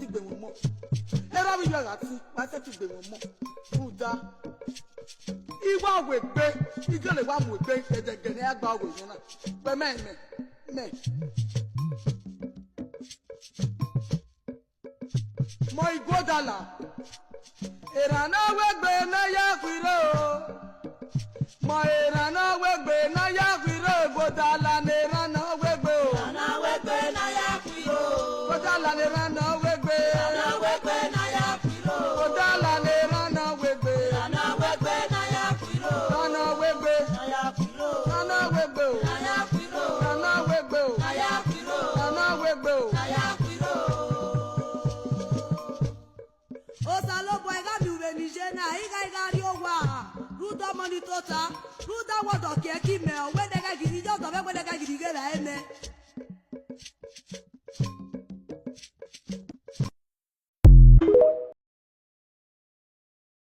ti gbè wọ́n mọ́ ẹ̀rọ mi yọ àti wá ṣe ti gbè wọ́n mọ́ fúdà ìwà òwe gbé ìjọlẹ̀ wà mú gbé gẹ̀dẹ̀gẹ̀dẹ̀ àgbà òwe yẹn náà pẹ̀ mẹ́. Mọ igbó dàlà ìrànà wẹ́gbẹ́ náà yá kúrò mọ ìrànà wẹ́gbẹ́ náà yá kúrò igbó dàlà ní ìrànà wẹ́gbẹ́ o. Ìrànà wẹ́gbẹ́ náà yá kúrò. Igbó dàlà ní ìrànà wẹ́gbẹ́. Ìrànà wẹ́gbẹ́ náà yá kúrò. Igbó dàlà ní ìrànà wẹ́gbẹ́. Ìrànà wẹ́gbẹ́ náà yá kúrò. Ìrànà wẹ́gbẹ́. Náà yá kúrò. Ìrànà wẹ́gbẹ́ o. Náà yá kúrò. Ìrànà wẹ́gbẹ́ o. Náà yá kúrò. Ìrànà wẹ́gbẹ́ o. Náà yá kúrò. Osalobo ega biure nijena iga riowa rudo monitota ruda wodo keki me o wedega gidi jodo be wedega gidi gera eme